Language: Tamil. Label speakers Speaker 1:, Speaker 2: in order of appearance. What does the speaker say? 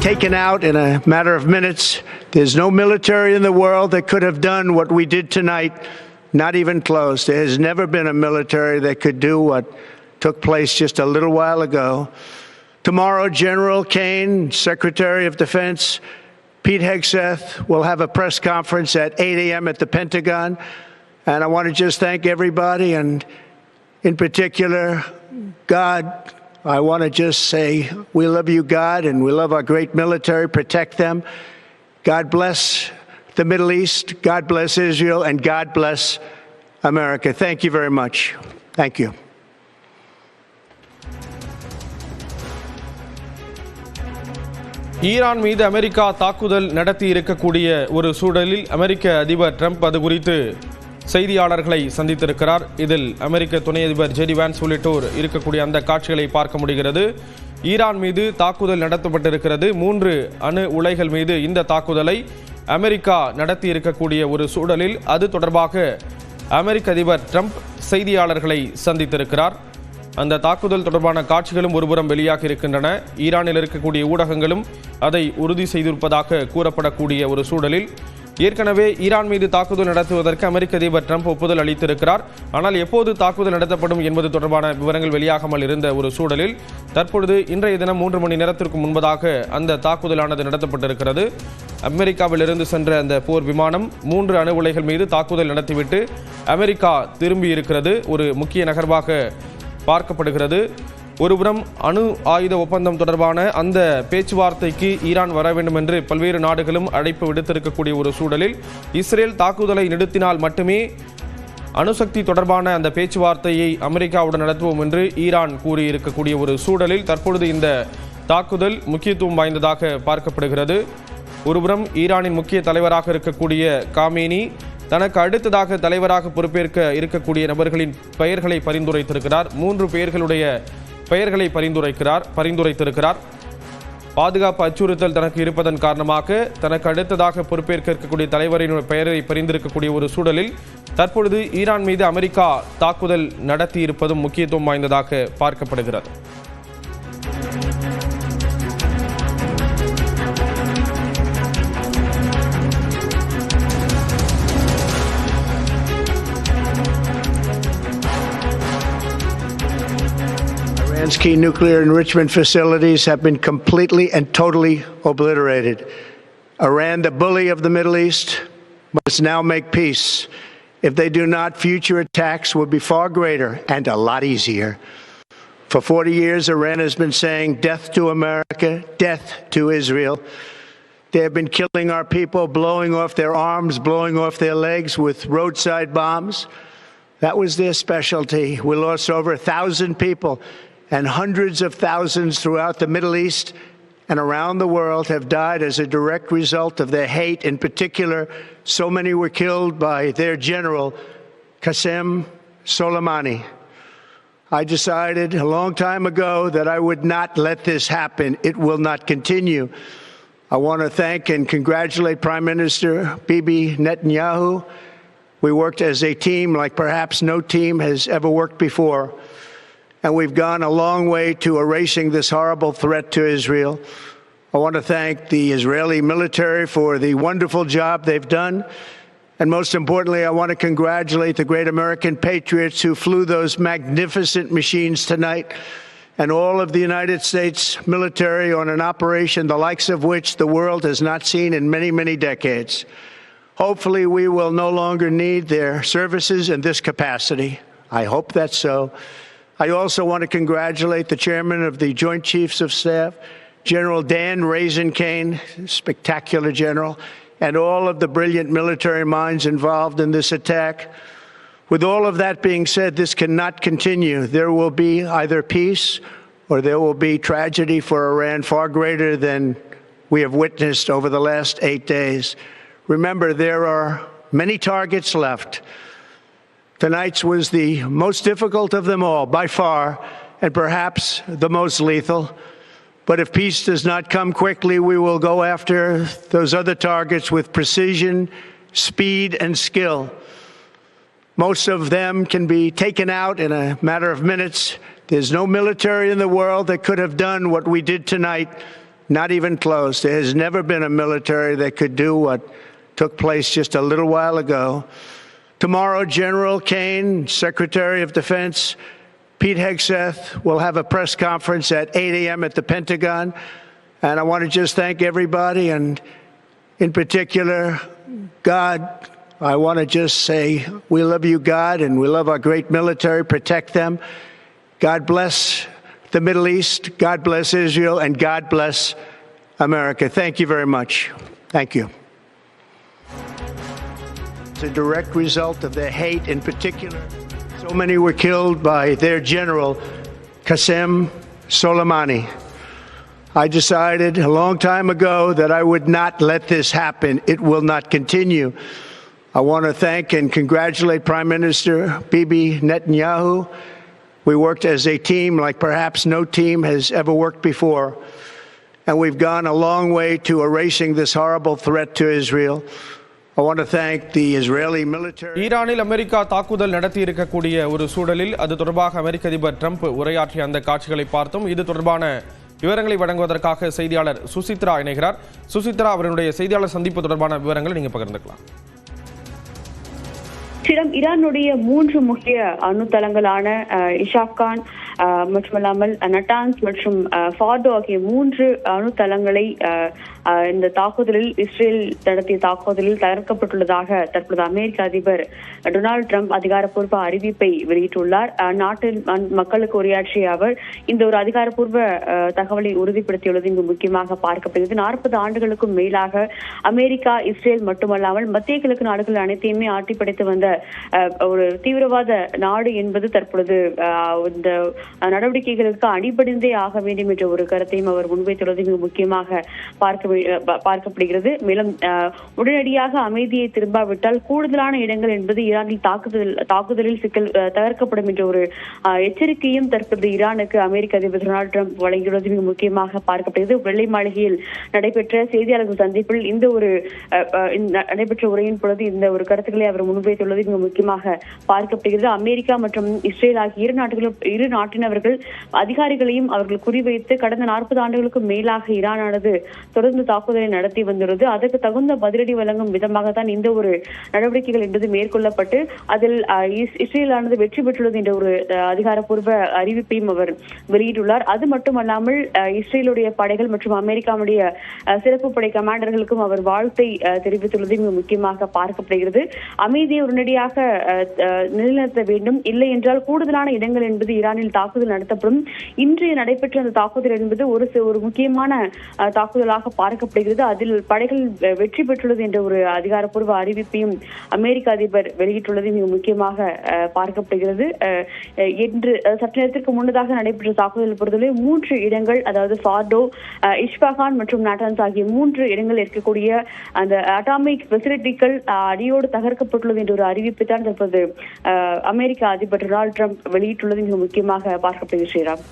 Speaker 1: taken out in a matter of minutes. There's no military in the world that could have done what we did tonight, not even close. There has never been a military that could do what took place just a little while ago. Tomorrow, General Kane, Secretary of Defense, Pete Hegseth will have a press conference at 8 a.m. at the Pentagon. And I want to just thank everybody, and in particular, God. I want to just say we love you, God, and we love our great military. Protect them. God bless the Middle East. God bless Israel, and God bless America. Thank you very much. Thank you.
Speaker 2: Iran மீது அமெரிக்கா தாக்குதல் நடத்தி இருக்கக்கூடிய ஒரு சூழலில் அமெரிக்க அதிபர் ட்ரம்ப் அது குறித்து செய்தியாளர்களை சந்தித்திருக்கிறார். இதில் அமெரிக்க துணை அதிபர் ஜெடி வான்ஸ் உள்ளிட்டோர் இருக்கக்கூடிய அந்த காட்சிகளை பார்க்க முடிகிறது. ஈரான் மீது தாக்குதல் நடத்தப்பட்டிருக்கிறது. 3 அணு உலைகள் மீது இந்த தாக்குதலை அமெரிக்கா நடத்தி இருக்கக்கூடிய ஒரு சூழலில் அது தொடர்பாக அமெரிக்க அதிபர் ட்ரம்ப் செய்தியாளர்களை சந்தித்திருக்கிறார். அந்த தாக்குதல் தொடர்பான காட்சிகளும் ஒருபுறம் வெளியாக இருக்கின்றன. ஈரானில் இருக்கக்கூடிய ஊடகங்களும் அதை உறுதி செய்திருப்பதாக கூறப்படக்கூடிய ஒரு சூழலில் ஏற்கனவே ஈரான் மீது தாக்குதல் நடத்துவதற்கு அமெரிக்க அதிபர் ட்ரம்ப் ஒப்புதல் அளித்திருக்கிறார். ஆனால் எப்போது தாக்குதல் நடத்தப்படும் என்பது தொடர்பான விவரங்கள் வெளியாகாமல் இருந்த ஒரு சூழலில் தற்பொழுது இன்றைய தினம் 3 மணி நேரத்திற்கு முன்பதாக அந்த தாக்குதலானது நடத்தப்பட்டிருக்கிறது. அமெரிக்காவிலிருந்து சென்ற அந்த போர் விமானம் 3 அணு உலைகள் மீது தாக்குதல் நடத்திவிட்டு அமெரிக்கா திரும்பி இருக்கிறது. ஒரு முக்கிய நகர்வாக பார்க்கப்படுகிறது. ஒருபுறம் அணு ஆயுத ஒப்பந்தம் தொடர்பான அந்த பேச்சுவார்த்தைக்கு ஈரான் வர வேண்டும் என்று பல்வேறு நாடுகளும் அழைப்பு விடுத்திருக்கக்கூடிய ஒரு சூழலில் இஸ்ரேல் தாக்குதலை நிறுத்தினால் மட்டுமே அணுசக்தி தொடர்பான அந்த பேச்சுவார்த்தையை அமெரிக்காவுடன் நடத்துவோம் என்று ஈரான் கூறியிருக்கக்கூடிய ஒரு சூழலில் தற்பொழுது இந்த தாக்குதல் முக்கியத்துவம் வாய்ந்ததாக பார்க்கப்படுகிறது. ஒருபுறம் ஈரானின் முக்கிய தலைவராக இருக்கக்கூடிய காமேனி தனக்கு அடுத்ததாக தலைவராக பொறுப்பேற்க இருக்கக்கூடிய நபர்களின் பெயர்களை பரிந்துரைத்திருக்கிறார். 3 பேர்களுடைய பெயர்களை பரிந்துரைத்திருக்கிறார். பாதுகாப்பு அச்சுறுத்தல் தனக்கு இருப்பதன் காரணமாக தனக்கு அடுத்ததாக பொறுப்பேற்க இருக்கக்கூடிய தலைவரின் பெயரை பரிந்திருக்கக்கூடிய ஒரு சூழலில் தற்பொழுது ஈரான் மீது அமெரிக்கா தாக்குதல் நடத்தி இருப்பதும் முக்கியத்துவம் வாய்ந்ததாக பார்க்கப்படுகிறது.
Speaker 1: Iran's key nuclear enrichment facilities have been completely and totally obliterated. Iran, the bully of the Middle East, must now make peace. If they do not, future attacks will be far greater and a lot easier. For 40 years, Iran has been saying death to America, death to Israel. They have been killing our people, blowing off their arms, blowing off their legs with roadside bombs. That was their specialty. We lost over 1,000 people, and hundreds of thousands throughout the Middle East and around the world have died as a direct result of their hate. In particular, so many were killed by their general, Qasem Soleimani. I decided a long time ago that I would not let this happen. It will not continue. I want to thank and congratulate Prime Minister Bibi Netanyahu. We worked as a team like perhaps no team has ever worked before. And we've gone a long way to erasing this horrible threat to Israel. I want to thank the Israeli military for the wonderful job they've done. And most importantly, I want to congratulate the great American patriots who flew those magnificent machines tonight, and all of the United States military on an operation the likes of which the world has not seen in many, many decades. Hopefully, we will no longer need their services in this capacity. I hope that's so. I also want to congratulate the chairman of the Joint Chiefs of Staff, General Dan Raisin Kane, spectacular general, and all of the brilliant military minds involved in this attack. With all of that being said, this cannot continue. There will be either peace or there will be tragedy for Iran far greater than we have witnessed over the last 8 days. Remember, there are many targets left. Tonight's was the most difficult of them all, by far, and perhaps the most lethal. But if peace does not come quickly, we will go after those other targets with precision, speed, and skill. Most of them can be taken out in a matter of minutes. There's no military in the world that could have done what we did tonight, Not even close. There has never been a military that could do what took place just a little while ago. Tomorrow, General Kane, Secretary of Defense, Pete Hegseth will have a press conference at 8 a.m. at the Pentagon. And I want to just thank everybody, and in particular, God. I want to just say we love you, God, and we love our great military. Protect them. God bless the Middle East. God bless Israel, and God bless America. Thank you very much. Thank you. It's a direct result of their hate. In particular, so many were killed by their general, Qasem Soleimani. I decided a long time ago that I would not let this happen. It will not continue. I want to thank and congratulate Prime Minister Bibi Netanyahu. We worked as a team like perhaps no team has ever worked before. And we've gone a long way to erasing this horrible threat to Israel. I want to thank the Israeli military.
Speaker 2: ஈரானில் அமெரிக்கா தாக்குதல் நடத்தி இருக்கக்கூடிய ஒரு சூழலில் அது தொடர்பாக அமெரிக்க அதிபர் ட்ரம்ப் உரையாற்றிய அந்த காட்சிகளை பார்த்தோம். இது தொடர்பான விவரங்களை வழங்குவதற்காக செய்தியாளர் சுசித்ரா இணைகிறார். சுசித்ரா, அவருடைய செய்தியாளர் சந்திப்பு தொடர்பான விவரங்களை நீங்க பகிர்ந்துக்கலாம்.
Speaker 3: ஈரானுடைய 3 முக்கிய அணு தளங்களான இஷாக்கான் மட்டுமல்லாமல் நட்டான்ஸ் மற்றும் ஃபார்டோ ஆகிய 3 அணு தளங்களை இந்த தாக்குதலில் இஸ்ரேல் நடத்திய தாக்குதலில் தகர்க்கப்பட்டுள்ளதாக தற்போது அமெரிக்க அதிபர் டொனால்டு ட்ரம்ப் அதிகாரப்பூர்வ அறிவிப்பை வெளியிட்டுள்ளார். நாட்டின் மக்களுக்கு உரையாற்றிய அவர் இந்த ஒரு அதிகாரப்பூர்வ தகவலை உறுதிப்படுத்தியுள்ளது இங்கு முக்கியமாக பார்க்கப்படுகிறது. 40 ஆண்டுகளுக்கும் மேலாக அமெரிக்கா, இஸ்ரேல் மட்டுமல்லாமல் மத்திய கிழக்கு நாடுகள் அனைத்தையுமே ஆட்டி படைத்து வந்த ஒரு தீவிரவாத நாடு என்பது தற்பொழுது இந்த நடவடிக்கைகளுக்கு அடிபணிந்தே ஆக வேண்டும் என்ற ஒரு கருத்தையும் அவர் முன்வைத்துள்ளது மிக முக்கியமாக பார்க்கப்படுகிறது. மேலும் உடனடியாக அமைதியை திரும்பாவிட்டால் கூடுதலான இடங்கள் என்பது ஈரானில் தாக்குதலில் சிக்கல் தகர்க்கப்படும் என்ற ஒரு எச்சரிக்கையும் தற்போது ஈரானுக்கு அமெரிக்க அதிபர் டொனால்டு ட்ரம்ப் வழங்கியுள்ளது மிக முக்கியமாக பார்க்கப்படுகிறது. வெள்ளை மாளிகையில் நடைபெற்ற செய்தியாளர்கள் சந்திப்பில் இந்த ஒரு நடைபெற்ற உரையின் பொழுது இந்த ஒரு கருத்துக்களை அவர் முன்வைத்துள்ளது மிக முக்கியமாக பார்க்கப்படுகிறது. அமெரிக்கா மற்றும் இஸ்ரேல் ஆகிய இரு நாட்டினவர்கள் அதிகாரிகளையும் அவர்கள் குறிவைத்து கடந்த 40 ஆண்டுகளுக்கு மேலாக ஈரானானது தொடர்ந்து தாக்குதலை நடத்தி வந்துள்ளது. அதற்கு தகுந்த பதிலடி வழங்கும் விதமாகத்தான் இந்த ஒரு நடவடிக்கைகள் என்பது மேற்கொள்ளப்பட்டு அதில் இஸ்ரேலானது வெற்றி பெற்றுள்ளது என்ற ஒரு அதிகாரப்பூர்வ அறிவிப்பையும் அவர் வெளியிட்டுள்ளார். அது மட்டுமல்லாமல் இஸ்ரேலுடைய படைகள் மற்றும் அமெரிக்காவுடைய சிறப்பு படை கமாண்டர்களுக்கும் அவர் வாழ்த்தை தெரிவித்துள்ளது மிக முக்கியமாக பார்க்கப்படுகிறது. அமைதியை உடனடியாக நிலைநிறுத்த வேண்டும், இல்லை என்றால் கூடுதலான இடங்கள் என்பது ஈரானில் தாக்குதல் நடத்தப்படும். இன்று நடைபெற்ற அந்த தாக்குதல் என்பது ஒரு முக்கியமான தாக்குதலாக பார்க்கப்படுகிறது. அதில் படைகள் வெற்றி பெற்றுள்ளது என்ற ஒரு அதிகாரப்பூர்வ அறிவிப்பையும் அமெரிக்க அதிபர் வெளியிட்டுள்ளது மிக முக்கியமாக பார்க்கப்படுகிறது. என்று சற்று நேரத்திற்கு முன்னதாக நடைபெற்ற தாக்குதல் பொறுத்தவரை 3 இடங்கள், அதாவது ஃபார்டோ, இஷ்பாகான் மற்றும் நாட்டான்ஸ் ஆகிய 3 இடங்கள் இருக்கக்கூடிய அந்த அட்டாமிக் ஃபெசிலிட்டிகள் அடியோடு தகர்க்கப்பட்டுள்ளது என்ற ஒரு அறிவிப்பு தான் தற்போது அமெரிக்க அதிபர் டொனால்டு ட்ரம்ப் வெளியிட்டுள்ளது மிக முக்கியமாக பார்க்கப்படுகிறது. ஸ்ரீராம்.